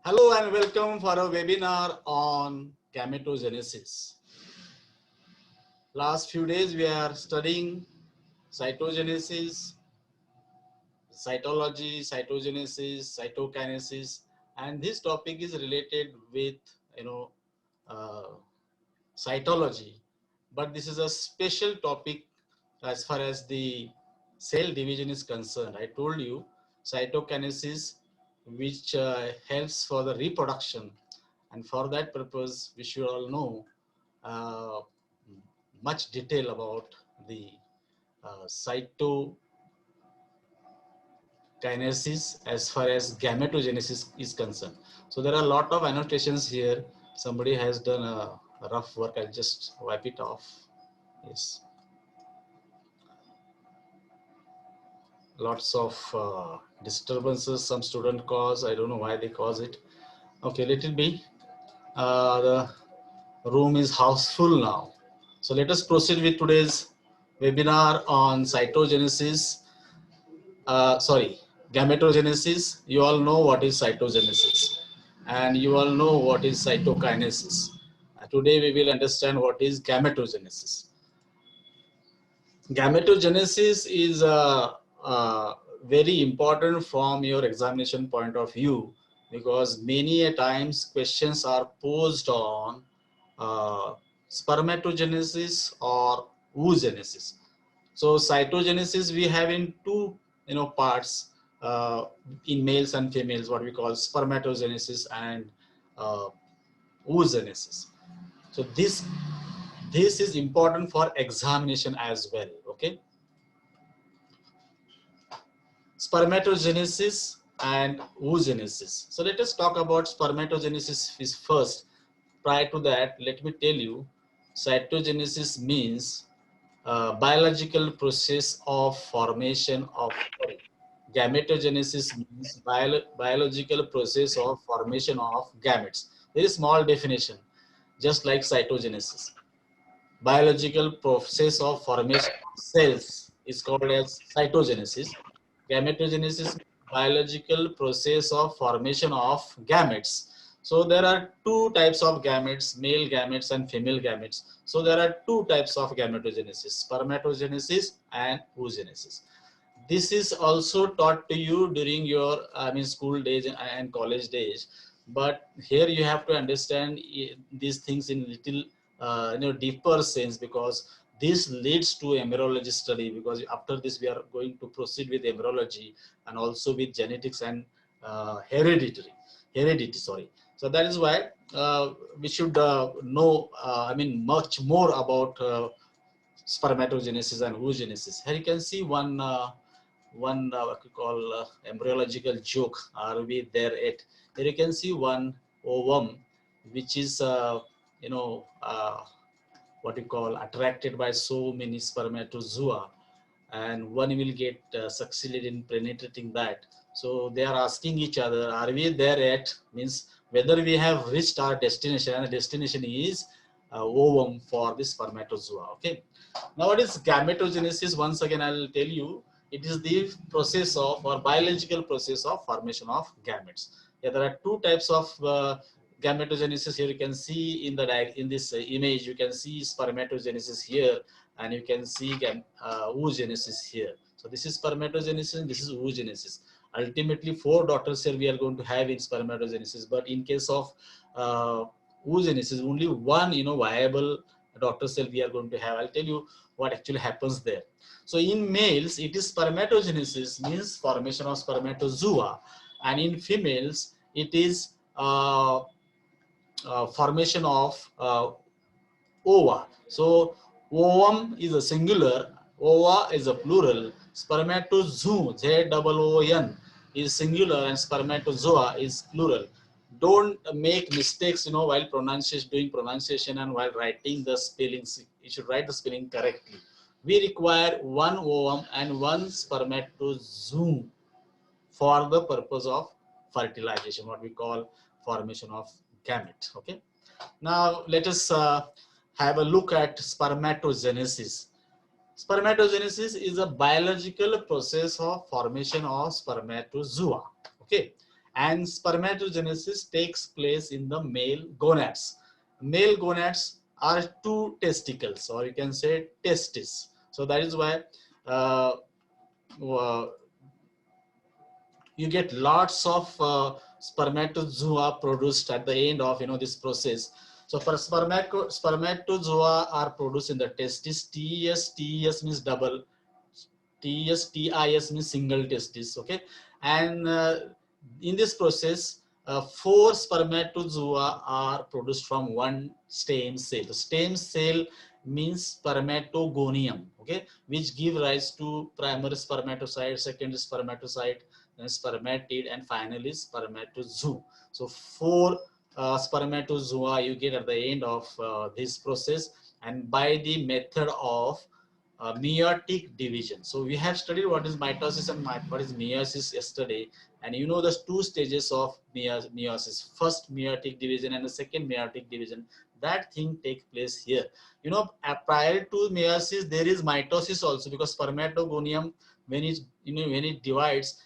Hello and welcome for a webinar on gametogenesis. Last few days we are studying cytogenesis, cytology, cytogenesis, cytokinesis, and this topic is related with uh, cytology. But this is a special topic as far as the cell division is concerned. I told you cytokinesis, which helps for the reproduction, and for that purpose we should all know uh, much detail about the cytokinesis as far as gametogenesis is concerned. So there are a lot of annotations here. Somebody has done a rough work. I'll just wipe it off. Yes. Lots of disturbances some student cause. I don't know why they cause it. Okay, let it be. The room is house full now. So let us proceed with today's webinar on cytogenesis. Gametogenesis. You all know what is cytogenesis, and you all know what is cytokinesis. Today we will understand what is gametogenesis. Gametogenesis is very important from your examination point of view, because many a times questions are posed on spermatogenesis or oogenesis. So cytogenesis we have in two parts, in males and females, what we call spermatogenesis and oogenesis. So this is important for examination as well. Okay. Spermatogenesis and oogenesis. So let us talk about spermatogenesis first. Prior to that, let me tell you, cytogenesis means biological process of formation of, gametogenesis means biological process of formation of gametes. Very small definition, just like cytogenesis. Biological process of formation of cells is called as cytogenesis. Gametogenesis, biological process of formation of gametes. So there are two types of gametes, male gametes and female gametes. So there are two types of gametogenesis, spermatogenesis and oogenesis. This is also taught to you during your school days and college days, but here you have to understand these things in little deeper sense, because this leads to embryology study, because after this we are going to proceed with embryology and also with genetics and heredity, sorry. So that is why we should know much more about spermatogenesis and oogenesis. Here you can see one what we call embryological joke. Are we there at? Here you can see one ovum, which is what we call attracted by so many spermatozoa, and one will get succeeded in penetrating that. So they are asking each other, are we there yet? Means whether we have reached our destination, and the destination is ovum for the spermatozoa. Okay. Now what is gametogenesis? Once again I will tell you, it is the process of, or biological process of formation of gametes. Yeah, there are two types of gametogenesis. Here you can see in this image, you can see spermatogenesis here, and you can see oogenesis here. So this is spermatogenesis, this is oogenesis. Ultimately 4 daughter cell we are going to have in spermatogenesis, but in case of oogenesis, only one viable daughter cell we are going to have. I'll tell you what actually happens there. So in males it is spermatogenesis, means formation of spermatozoa, and in females it is formation of ova. So ovum is a singular, ova is a plural, spermatozoon, Z-O-O-N, is singular, and spermatozoa is plural. Don't make mistakes, while doing pronunciation and while writing the spellings. You should write the spelling correctly. We require one ovum and one spermatozoon for the purpose of fertilization, what we call formation of gamete. Okay. Now let us have a look at spermatogenesis. Spermatogenesis is a biological process of formation of spermatozoa. Okay, and spermatogenesis takes place in the male gonads. Male gonads are two testicles, or you can say testis. So that is why uh, uh, you get lots of spermatozoa produced at the end of this process. So for spermatozoa are produced in the testis. TES means double, TIS means single testis. Okay, and in this process, four spermatozoa are produced from one stem cell. The stem cell means spermatogonium. Okay, which give rise to primary spermatocyte, secondary spermatocyte, then spermatid, and finally spermatozoa. So four spermatozoa you get at the end of this process, and by the method of meiotic division. So we have studied what is mitosis and what is meiosis yesterday, and you know the two stages of meiosis: first meiotic division and the second meiotic division. That thing takes place here. Prior to meiosis there is mitosis also, because spermatogonium, when it divides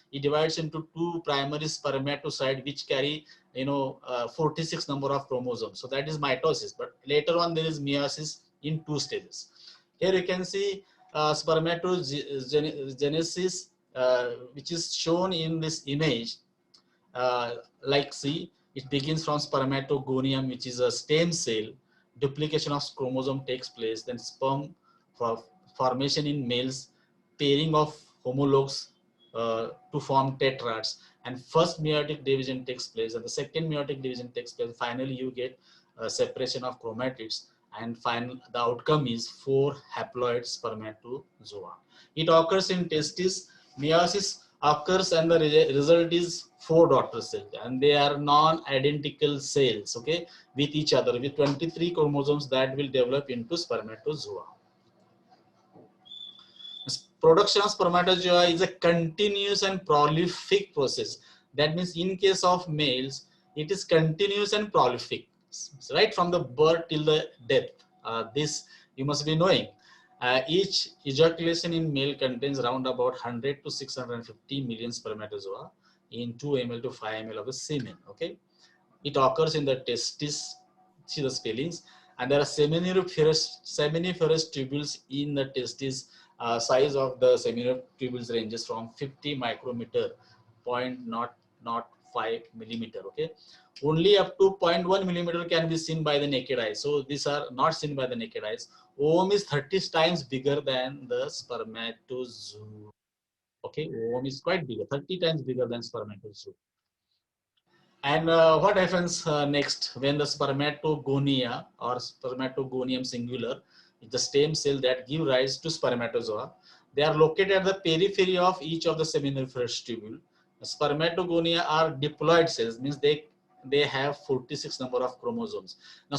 into two primary spermatocyte which carry 46 number of chromosomes. So that is mitosis. But later on there is meiosis in two stages. Here you can see spermatogenesis, which is shown in this image. Like, see, it begins from spermatogonium, which is a stem cell. Duplication of chromosome takes place. Then sperm for formation in males, pairing of homologs to form tetrads, and first meiotic division takes place, and the second meiotic division takes place. Finally, you get separation of chromatids, and the outcome is four haploid spermatozoa. It occurs in testis. Meiosis occurs, and the result is four daughter cells, and they are non-identical cells, okay, with each other, with 23 chromosomes that will develop into spermatozoa. Production of spermatozoa is a continuous and prolific process. That means in case of males, it is continuous and prolific, right from the birth till the death. This you must be knowing. Each ejaculation in male contains around about 100 to 650 million spermatozoa in 2 ml to 5 ml of the semen. Okay, it occurs in the testis. See the spellings. And there are seminiferous tubules in the testis. Size of the seminiferous tubules ranges from 50 micrometer, 0.005 millimeter. Okay, only up to 0.1 millimeter can be seen by the naked eye. So these are not seen by the naked eyes. Ovum is 30 times bigger than the spermatozoa. Okay, ovum is quite bigger, 30 times bigger than spermatozoa. And what happens next when the spermatogonia or spermatogonium singular is the stem cell that give rise to spermatozoa? They are located at the periphery of each of the seminiferous tubule. The spermatogonia are diploid cells, means they have 46 number of chromosomes. Now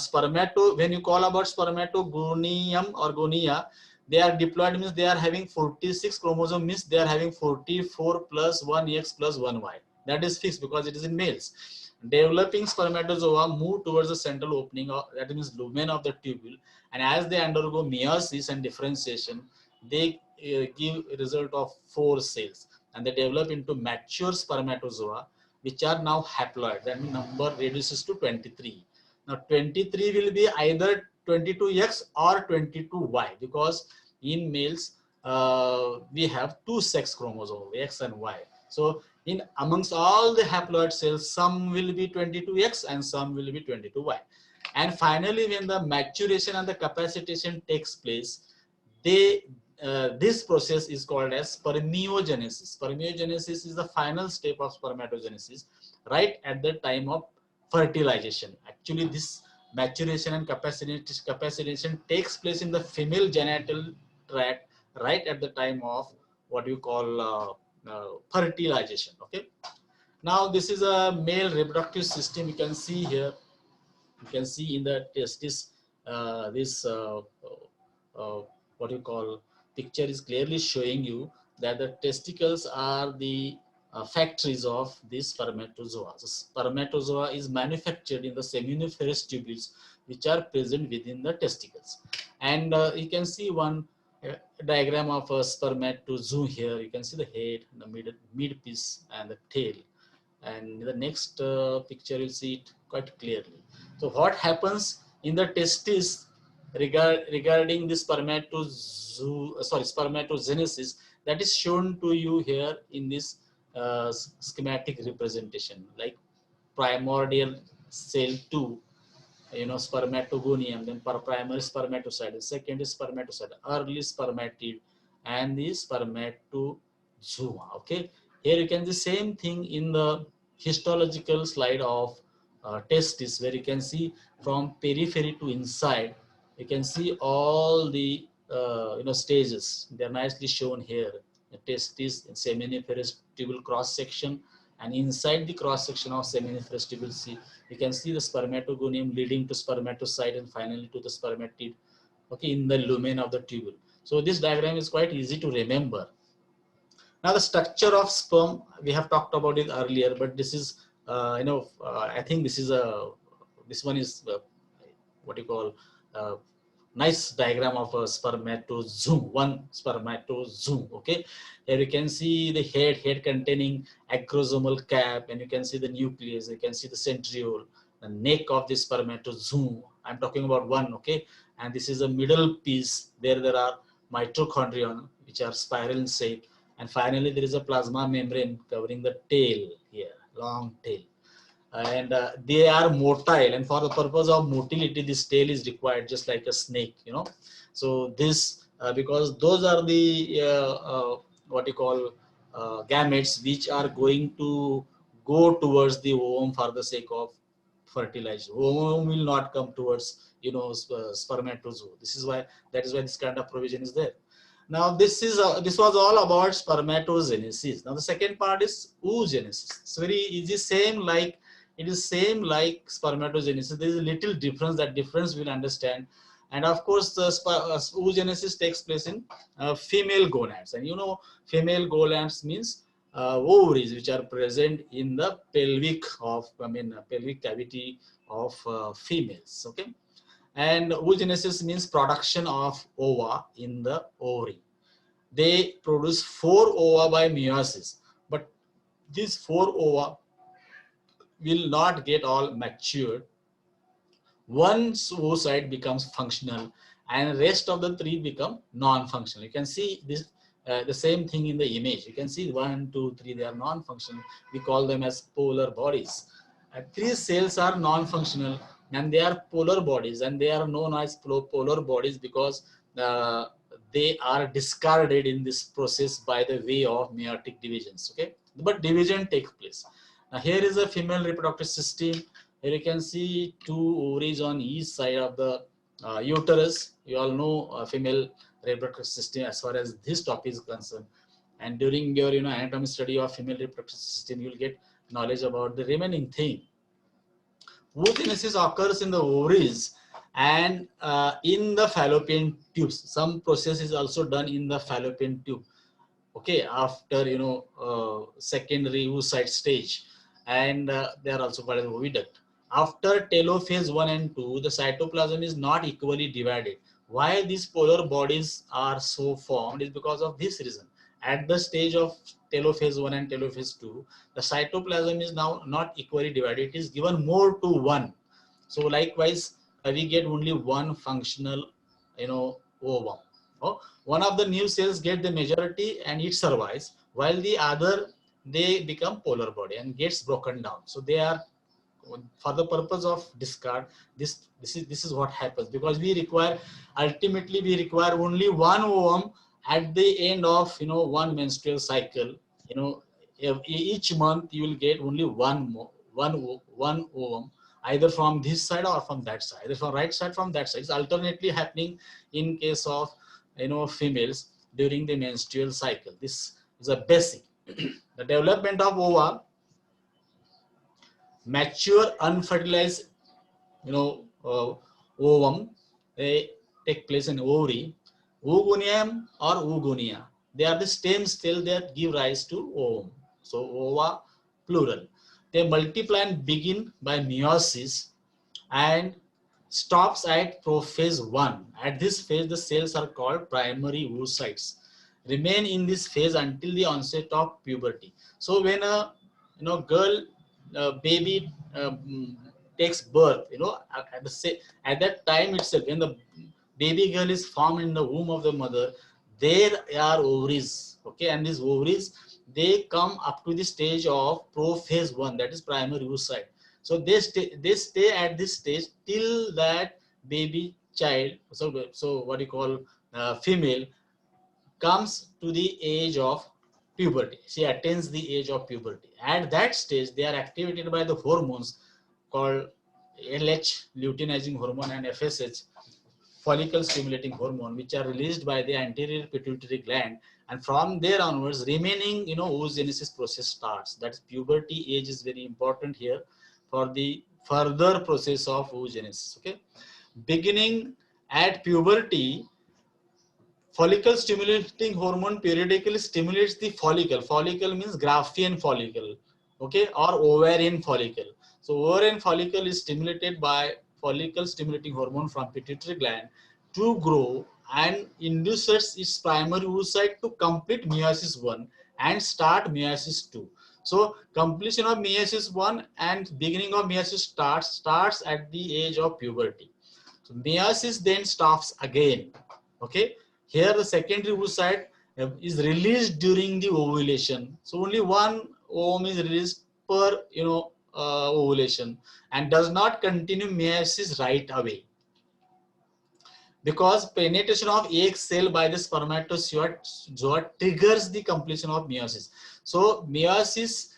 when you call about spermatogonium or gonia, they are diploid, means they are having 46 chromosomes, means they are having 44 plus 1x plus 1y. That is fixed because it is in males. Developing spermatozoa move towards the central opening, that means lumen of the tubule, and as they undergo meiosis and differentiation, they give a result of four cells, and they develop into mature spermatozoa, which are now haploid. That means number reduces to 23. Now 23 will be either 22x or 22y, because in males we have two sex chromosomes, X and Y. So in amongst all the haploid cells, some will be 22x and some will be 22y. And finally, when the maturation and the capacitation takes place, this process is called as spermiogenesis. Spermiogenesis is the final step of spermatogenesis, right at the time of fertilization. Actually, this maturation and capacitation takes place in the female genital tract right at the time of what you call fertilization. Okay. Now this is a male reproductive system. You can see here. You can see in the testis this what you call picture is clearly showing you that the testicles are the factories of this spermatozoa. So spermatozoa is manufactured in the seminiferous tubules which are present within the testicles. And you can see one diagram of a spermatozoa here. You can see the head, the mid piece, and the tail. and in the next picture you'll see it quite clearly. So what happens in the testis regarding the spermatogenesis, that is shown to you here in this schematic representation, like primordial cell 2, spermatogonium, then primary spermatocyte, second is spermatocyte, early spermatid, and the spermatozoa. Okay, here you can see same thing in the histological slide of testis, where you can see from periphery to inside, you can see all the stages. They are nicely shown here. The testis, seminiferous tubule cross section, and inside the cross section of seminiferous tubule, you can see the spermatogonium leading to spermatocyte and finally to the spermatid, okay, in the lumen of the tubule. So this diagram is quite easy to remember. Now the structure of sperm, we have talked about it earlier, but this is, I think this one is what you call nice diagram of a spermatozoon, one spermatozoon. Okay, here you can see the head containing acrosomal cap, and you can see the nucleus, you can see the centriole, the neck of the spermatozoon. I'm talking about one. Okay, and this is a middle piece where there are mitochondria which are spiral in shape, and finally there is a plasma membrane covering the tail here, long tail. And they are motile, and for the purpose of motility this tail is required, just like a snake, so this because those are the what you call gametes which are going to go towards the ovum for the sake of fertilization. Ovum will not come towards spermatozoa. That is why this kind of provision is there. Now this was all about spermatogenesis. Now the second part is oogenesis. It's very easy, it is same like spermatogenesis. There is a little difference. That difference we'll understand. And of course, the oogenesis takes place in female gonads. And female gonads means ovaries, which are present in the pelvic cavity of females. Okay, and oogenesis means production of ova in the ovary. They produce 4 ova by meiosis, but these 4 ova will not get all matured. One oocyte becomes functional and rest of the 3 become non-functional. You can see this the same thing in the image. You can see 1, 2, 3, they are non-functional. We call them as polar bodies. 3 cells are non-functional and they are polar bodies, and they are known as polar bodies because they are discarded in this process by the way of meiotic divisions. Okay, but division takes place. Now here is a female reproductive system. Here you can see 2 ovaries on each side of the uterus. You all know female reproductive system as far as this topic is concerned. And during your anatomy study of female reproductive system, you will get knowledge about the remaining thing. Oogenesis occurs in the ovaries and in the fallopian tubes. Some process is also done in the fallopian tube. Okay, after secondary oocyte stage, and they are also called as oviduct. After telophase 1 and 2, the cytoplasm is not equally divided. Why these polar bodies are so formed is because of this reason. At the stage of telophase 1 and telophase 2, the cytoplasm is now not equally divided. It is given more to one. So likewise, we get only one functional, ovum. Oh, one of the new cells get the majority and it survives, while the other, they become polar body and gets broken down. So they are, for the purpose of discard, this is what happens, because ultimately we require only one ovum at the end of one menstrual cycle. Each month you will get only one ovum, either from this side or from that side, either from right side, from that side. It's alternately happening in case of females during the menstrual cycle. This is a basic. The development of ova, mature unfertilized ovum, they take place in ovary. Oogonium or oogonia, they are the stem cells that give rise to ovum. So ova plural. They multiply and begin by meiosis and stops at prophase 1. At this phase, the cells are called primary oocytes. Remain in this phase until the onset of puberty. So when a girl baby takes birth, at that time itself, when the baby girl is formed in the womb of the mother, there are ovaries, okay, and these ovaries, they come up to the stage of prophase 1, that is primary oocyte. So they stay at this stage till that baby child, so what you call female, comes to the age of puberty. She attains the age of puberty. At that stage, they are activated by the hormones called LH, luteinizing hormone, and FSH, follicle stimulating hormone, which are released by the anterior pituitary gland. And from there onwards, remaining, oogenesis process starts. That's puberty age is very important here for the further process of oogenesis. Okay, beginning at puberty, follicle stimulating hormone periodically stimulates the follicle. Follicle means Graafian follicle, okay, or ovarian follicle. So ovarian follicle is stimulated by follicle stimulating hormone from pituitary gland to grow and induces its primary oocyte to complete meiosis 1 and start meiosis 2. So completion of meiosis 1 and beginning of meiosis starts at the age of puberty. So meiosis then stops again. Okay. Here the secondary oocyte is released during the ovulation. So only one ovum is released per ovulation and does not continue meiosis right away, because penetration of egg cell by the spermatozoa triggers the completion of meiosis. So meiosis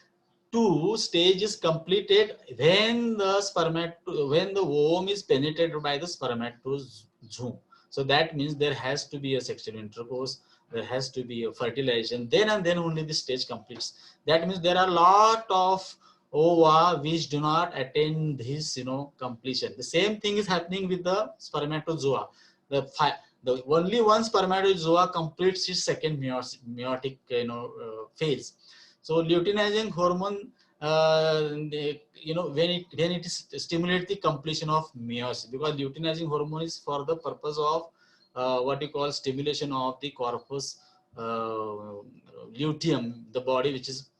2 stage is completed when the ovum is penetrated by the spermatozoon. So that means there has to be a sexual intercourse, there has to be a fertilization, then and then only the stage completes. That means there are a lot of ova which do not attain this completion. The same thing is happening with the spermatozoa. The only one spermatozoa completes its second meiotic phase. So luteinizing hormone, when it is stimulate the completion of meiosis, because luteinizing hormone is for the purpose of what you call stimulation of the corpus luteum, the body which is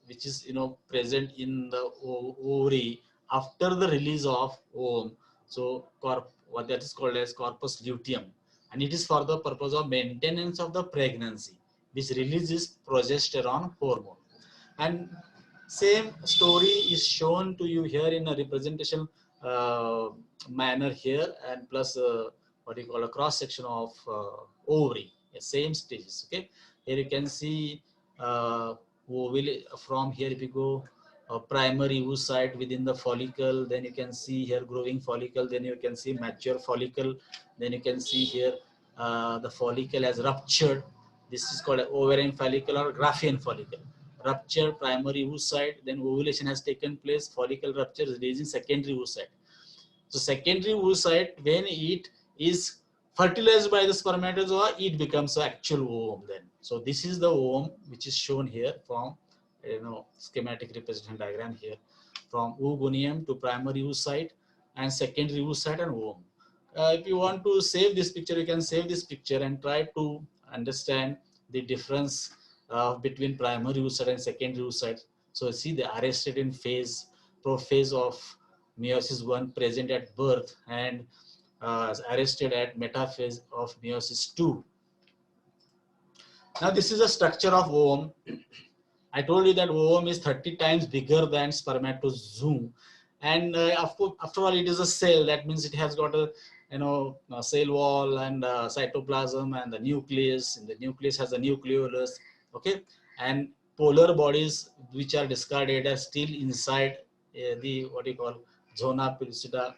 present in the ovary after the release of ovum. So what that is called as corpus luteum, and it is for the purpose of maintenance of the pregnancy, which releases progesterone hormone. And same story is shown to you here in a representation uh, manner here, and plus what you call a cross section of ovary, same stages. Okay, here you can see from here, if you go primary oocyte within the follicle, then you can see here growing follicle, then you can see mature follicle, then you can see here the follicle has ruptured. This is called an ovarian follicle or Graafian follicle. Rupture primary oocyte, then ovulation has taken place, follicle rupture, releasing secondary oocyte. So secondary oocyte, when it is fertilized by the spermatozoa, it becomes an actual ovum then. So this is the ovum which is shown here from schematic representation diagram here, from oogonium to primary oocyte and secondary oocyte and ovum. If you want to save this picture, you can save this picture and try to understand the difference between primary oocyte and secondary oocyte. So see the arrested in phase, prophase of meiosis 1 present at birth, and arrested at metaphase of meiosis 2. Now this is a structure of ovum. I told you that ovum is 30 times bigger than spermatozoon, and after all, it is a cell. That means it has got a cell wall and cytoplasm and the nucleus. And the nucleus has a nucleolus. Okay, and polar bodies which are discarded are still inside the what you call zona pellucida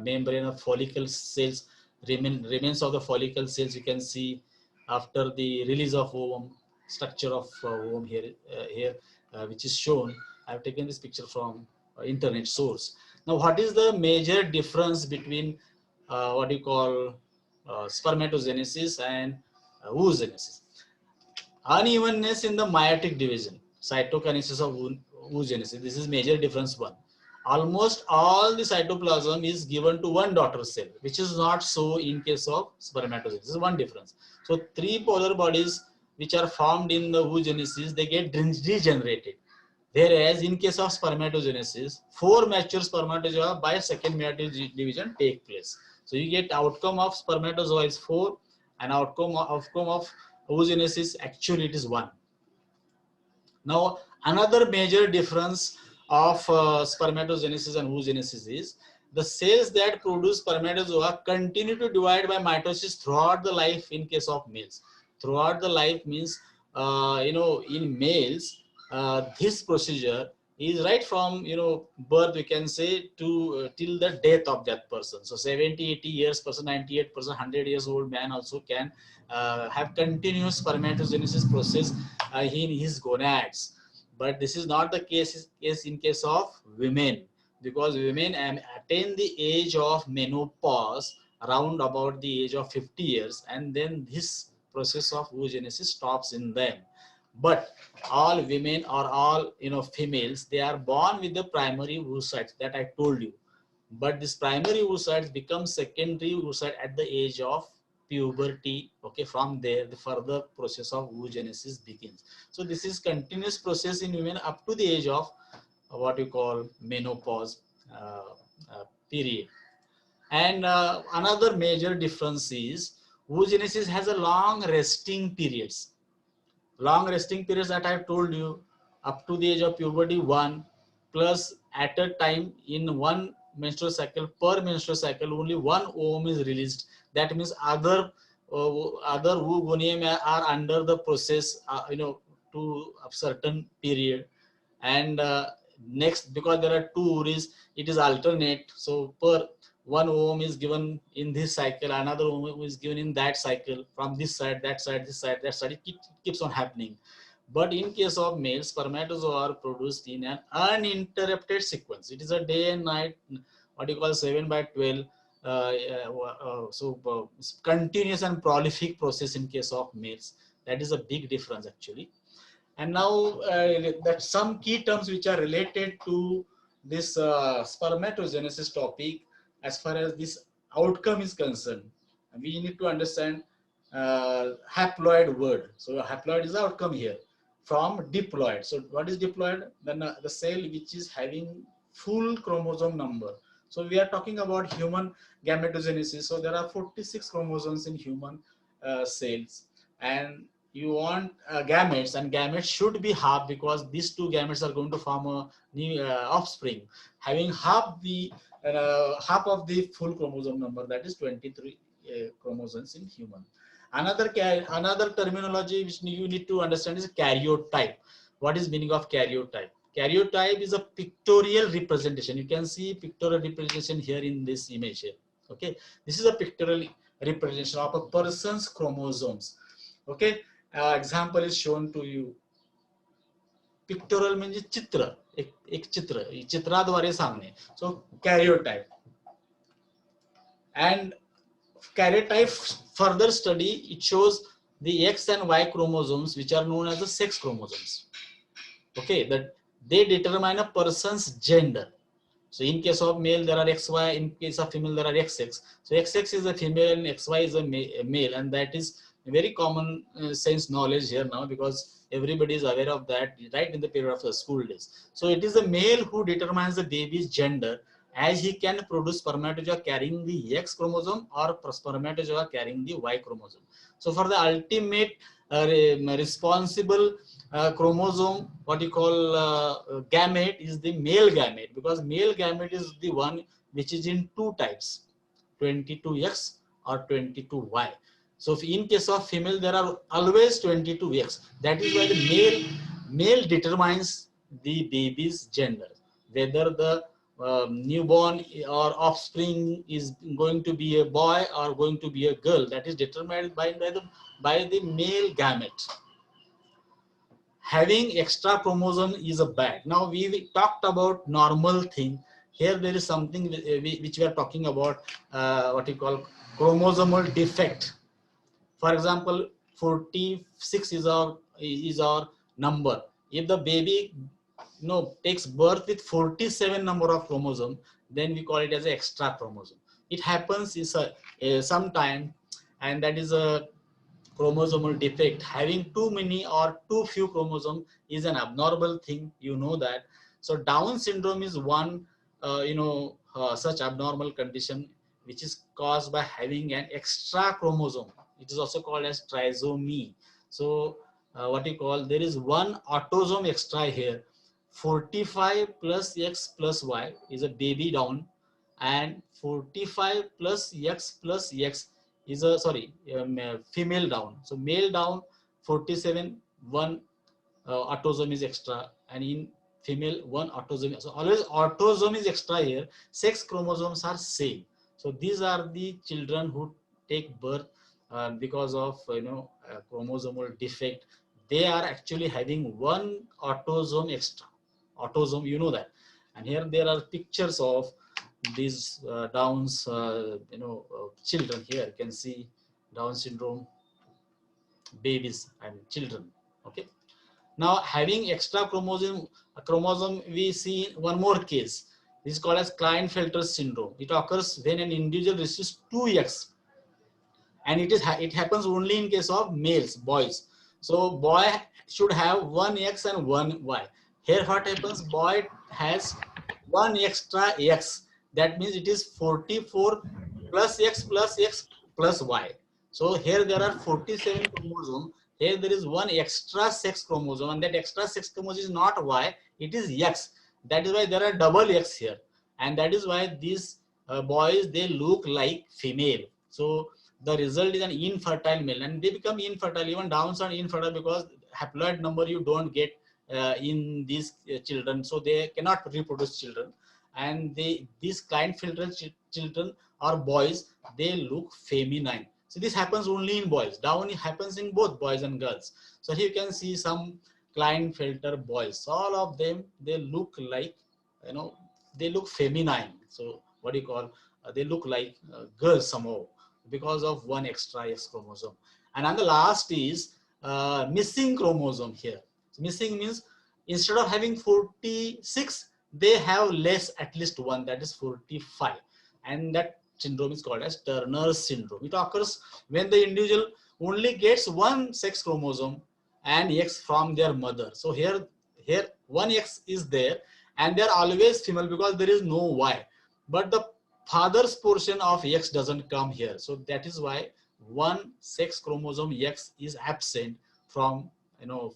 membrane of follicle cells. Remains of the follicle cells you can see after the release of ovum, structure of ovum here which is shown. I have taken this picture from internet source. Now what is the major difference between what you call spermatogenesis and oogenesis? Unevenness in the meiotic division, cytokinesis of oogenesis. This is major difference one. Almost all the cytoplasm is given to one daughter cell, which is not so in case of spermatogenesis. This is one difference. So three polar bodies which are formed in the oogenesis, they get degenerated. Whereas in case of spermatogenesis, 4 mature spermatozoa by second meiotic division take place. So you get outcome of spermatozoa is 4 and outcome of oogenesis actually it is 1. Now another major difference of spermatogenesis and oogenesis is the cells that produce spermatozoa continue to divide by mitosis throughout the life in case of males. Throughout the life means in males this procedure is right from birth we can say to till the death of that person. So 70-80 years person, 98%, 100 years old man also can have continuous spermatogenesis process in his gonads. But this is not the case in case of women, because women attain the age of menopause around about the age of 50 years, and then this process of oogenesis stops in them. But all women or all females, they are born with the primary oocytes that I told you. But this primary oocytes become secondary oocyte at the age of puberty. Okay, from there the further process of oogenesis begins. So this is continuous process in women up to the age of what you call menopause period. And another major difference is oogenesis has a long resting periods. Long resting periods that I have told you, up to the age of puberty 1, plus at a time in one menstrual cycle, per menstrual cycle only one ovum is released. That means other oogonium are under the process to a certain period. And next, because there are two ovaries, it is alternate. So per one ovum is given in this cycle, another ovum is given in that cycle, from this side, that side, this side, that side. It keeps on happening. But in case of males, spermatozoa are produced in an uninterrupted sequence. It is a day and night, what you call 7 by 12. Continuous and prolific process in case of males. That is a big difference actually. And now that some key terms which are related to this spermatogenesis topic, as far as this outcome is concerned, we need to understand haploid word. So haploid is the outcome here from diploid. So what is diploid? Then the cell which is having full chromosome number. So we are talking about human gametogenesis. So there are 46 chromosomes in human cells, and you want gametes, and gametes should be half, because these two gametes are going to form a new offspring having half of the full chromosome number, that is 23 chromosomes in human. Another terminology which you need to understand is karyotype. What is meaning of karyotype? Karyotype is a pictorial representation. You can see pictorial representation here in this image here. Okay, this is a pictorial representation of a person's chromosomes. Okay, example is shown to you. Pectoral म्हणजे चित्र, एक चित्र, चित्राद्वारे सांगणे. सो karyotype. And karyotype further study, it shows the X and Y chromosomes, which are known as the sex chromosomes. Okay, that they determine a person's gender. So in case of male there are XY, in case of female there are XX. So XX is a female and XY is a male, and that is very common sense knowledge here now, because everybody is aware of that right in the period of the school days. So it is the male who determines the baby's gender, as he can produce spermatozoa carrying the X chromosome or spermatozoa carrying the Y chromosome. So for the ultimate responsible chromosome, what you call gamete, is the male gamete, because male gamete is the one which is in two types, 22X or 22Y. So if in case of female there are always 22X. That is why the male determines the baby's gender, whether the newborn or offspring is going to be a boy or going to be a girl. That is determined by the male gamete. Having extra chromosome is a bad. Now we talked about normal thing. Here there is something which we are talking about, what you call chromosomal defect. For example, 46 is our number. If the baby takes birth with 47 number of chromosome, then we call it as an extra chromosome. It happens is sometime, and that is a chromosomal defect. Having too many or too few chromosomes is an abnormal thing. You know that. So Down syndrome is one, such abnormal condition which is caused by having an extra chromosome. It is also called as trisomy. So what you call, there is one autosome extra here. 45 plus X plus Y is a baby Down, and 45 plus X is a female Down. So male Down 47, one autosome is extra, and in female one autosome. So always autosome is extra here. Sex chromosomes are same. So these are the children who take birth because of chromosomal defect. They are actually having one autosome extra. Autosome, you know that. And here there are pictures of these Downs, children. Here you can see Down syndrome babies and children. Okay. Now, having extra chromosome, we see one more case. This is called as Klinefelter syndrome. It occurs when an individual receives 2X, and it happens only in case of males, boys. So boy should have one X and one Y. Here what happens? Boy has one extra X. That means it is 44 plus X plus Y. So here there are 47 chromosomes. Here there is one extra sex chromosome, and that extra sex chromosome is not Y, it is X. That is why there are double X here, and that is why these boys, they look like female. So the result is an infertile male, and they become infertile. Even Downs are infertile because haploid number you don't get in these children, so they cannot reproduce children. And these Klinefelter children or boys, they look feminine. So this happens only in boys. Down happens in both boys and girls. So here you can see some Klinefelter boys. All of them, they look like, they look feminine. So what do you call? They look like girls somehow because of one extra X chromosome. And the last is missing chromosome here. So missing means instead of having 46, they have less, at least one, that is 45. And that syndrome is called as Turner syndrome. It occurs when the individual only gets one sex chromosome and X from their mother. So here one X is there, and they are always female because there is no Y. But the father's portion of X doesn't come here. So that is why one sex chromosome X is absent from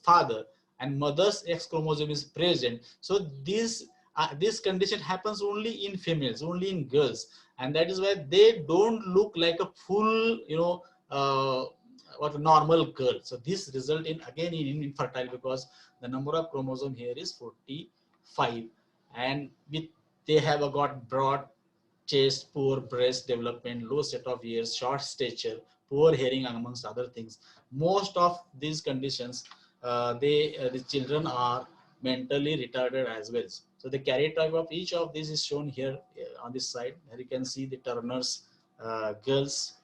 father, and mother's X chromosome is present. So this condition happens only in females, only in girls, and that is why they don't look like a full what a normal girl. So this result in again in infertile because the number of chromosome here is 45, and they have got broad chest, poor breast development, low set of ears, short stature, poor hearing, amongst other things. Most of these conditions, the children are mentally retarded as well. So the karyotype of each of these is shown here on this side. Here you can see the Turner's girls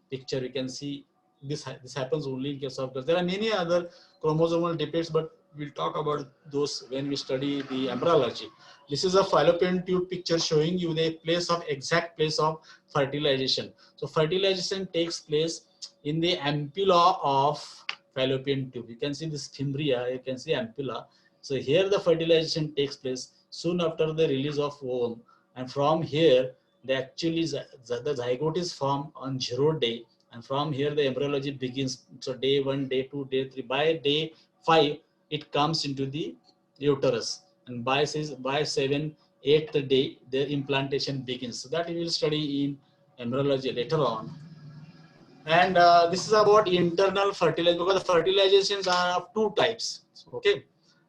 picture. You can see this happens only in case of girls. There are many other chromosomal defects, but we'll talk about those when we study the embryology. This is a fallopian tube picture showing you the exact place of fertilization. So fertilization takes place in the ampulla of fallopian tube. You can see this fimbria, you can see ampulla. So here the fertilization takes place soon after the release of ovum, and from here the zygote is formed on 0 day, and from here the embryology begins. So day 1, day 2, day 3, by day 5 it comes into the uterus, and by 7, 8th day the implantation begins. So that we will study in embryology later on. And this is about internal fertilization, because the fertilizations are of two types. Okay,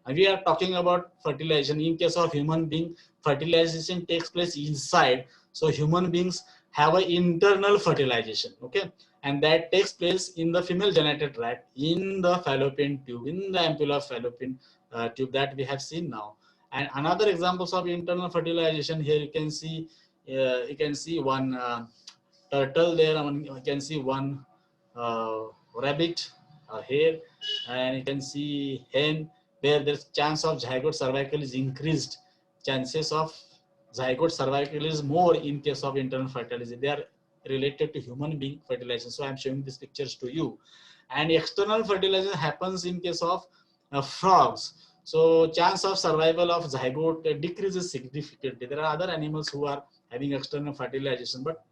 and we are talking about fertilization. In case of human being, fertilization takes place inside. So human beings have an internal fertilization. Okay, and that takes place in the female genital tract, in the fallopian tube, in the ampulla of fallopian tube that we have seen now. And another examples of internal fertilization, here you can see one turtle there. You can see one rabbit here, and you can see hen, where the chance of zygote survival is increased. Chances of zygote survival is more in case of internal fertilization. They are related to human being fertilization. So I'm showing these pictures to you. and external fertilization happens in case of frogs. So chance of survival of zygote decreases significantly. There are other animals who are having external fertilization, but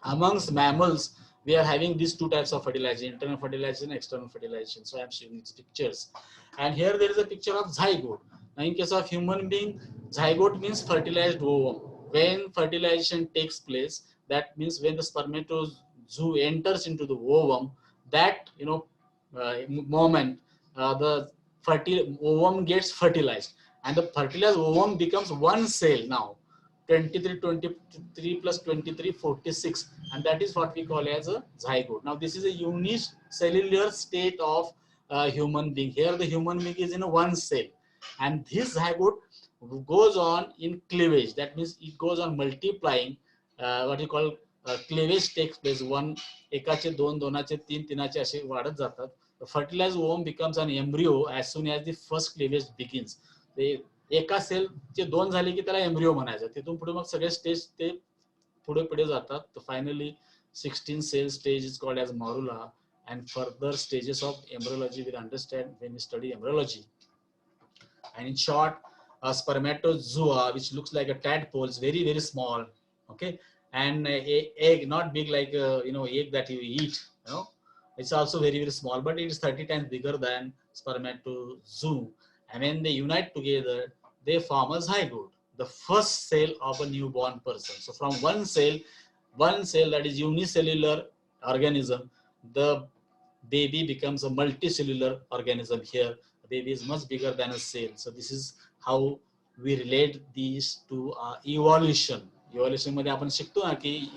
amongst mammals, we are having these two types of fertilization: internal fertilization, external fertilization. So I am showing these pictures, and here there is a picture of zygote. Now, in case of human being, zygote means fertilized ovum. When fertilization takes place, that means when the spermatozoa enters into the ovum, that moment the ovum gets fertilized, and the fertilized ovum becomes one cell now. 23 plus 23 46, and that is what we call as a zygote. Now this is a unicellular state of human being. Here the human being is in a one cell, and this zygote goes on in cleavage. That means it goes on multiplying. What you call cleavage takes place. One एकाचे दोन, दोनाचे तीन, तीनाचे असे वाढत जातात. The fertilized ovum becomes an embryo as soon as the first cleavage begins. एका सेलचे दोन झाले की त्याला एम्ब्रिओ म्हणायचं. तिथून पुढे मग सगळे स्टेज ते पुढे पुढे जातात. Finally 16 cell stage is called as morula, and further stages of embryology we'll understand when we study embryology. And in short, a spermatozoa, which looks like a tadpole, is very, very small, okay, and a egg, not big like egg that you eat, it's also very, very small, but it is 30 times bigger than spermatozoa. And when they unite together, they form a zygote, the first cell of a newborn person. So from one cell that is unicellular organism, the baby becomes a multicellular organism. Here the baby is much bigger than a cell. So this is how we relate these to evolution. Evolution मध्ये आपण शिकतो ना की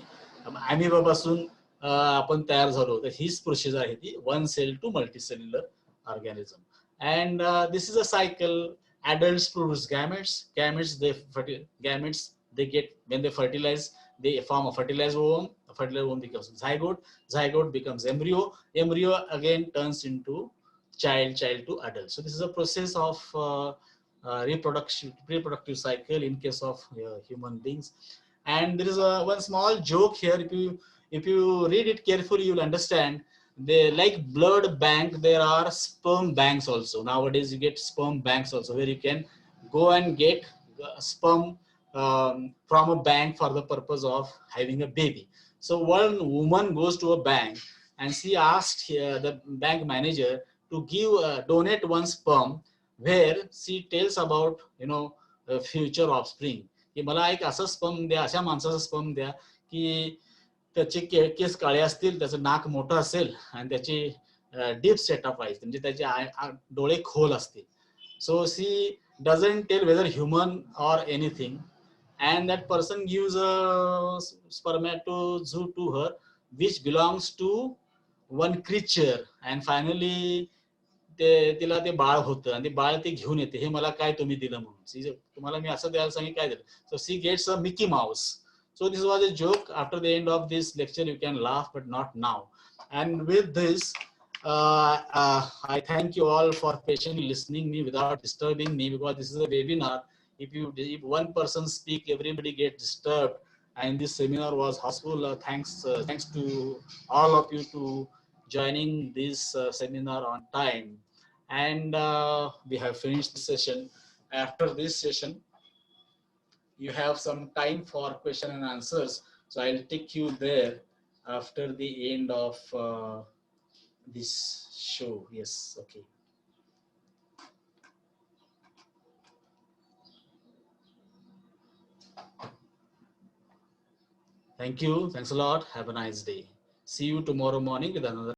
अॅमिबा पासून आपण तयार झालो, तर हीच प्रोसेस आहे ती one cell to multicellular organism. And this is a cycle. Adults produce gametes. Gametes they get, when they fertilize, they form a fertilized ovum. A fertilized ovum becomes zygote. Zygote becomes embryo. Embryo again turns into child to adult. So this is a process of reproductive cycle in case of human beings. And there is one small joke here. If you read it carefully, you will understand. They, like blood bank, there are sperm banks also. Nowadays you get sperm banks also, where you can go and get sperm from a bank for the purpose of having a baby. So one woman goes to a bank and she asked the bank manager to donate one sperm, where she tells about future offspring. की मला एक असं sperm द्या, अशा माणसाचा sperm द्या की त्याचे केस काळे असतील, त्याचं नाक मोठं असेल आणि त्याची डीप सेटअप आहे, म्हणजे त्याचे डोळे खोल असतील. सो सी doesn't tell whether human or anything, and that person gives a spermatozoa to her which belongs to one creature, and finally तिला ते बाळ होतं आणि ते बाळ ते घेऊन येते, हे मला काय तुम्ही दिलं म्हणून. तुम्हाला मी असं द्यायला सांगितलं, काय दिलं? So she gets a Mickey Mouse. So this was a joke. After the end of this lecture, you can laugh, but not now. And with this, I thank you all for patiently listening me without disturbing me, because this is a webinar. If one person speak, everybody gets disturbed. And this seminar was possible thanks to all of you to joining this seminar on time. And we have finished the session. After this session, you have some time for question and answers. So I'll take you there after the end of this show. Yes, okay. Thank you. Thanks a lot. Have a nice day. See you tomorrow morning with another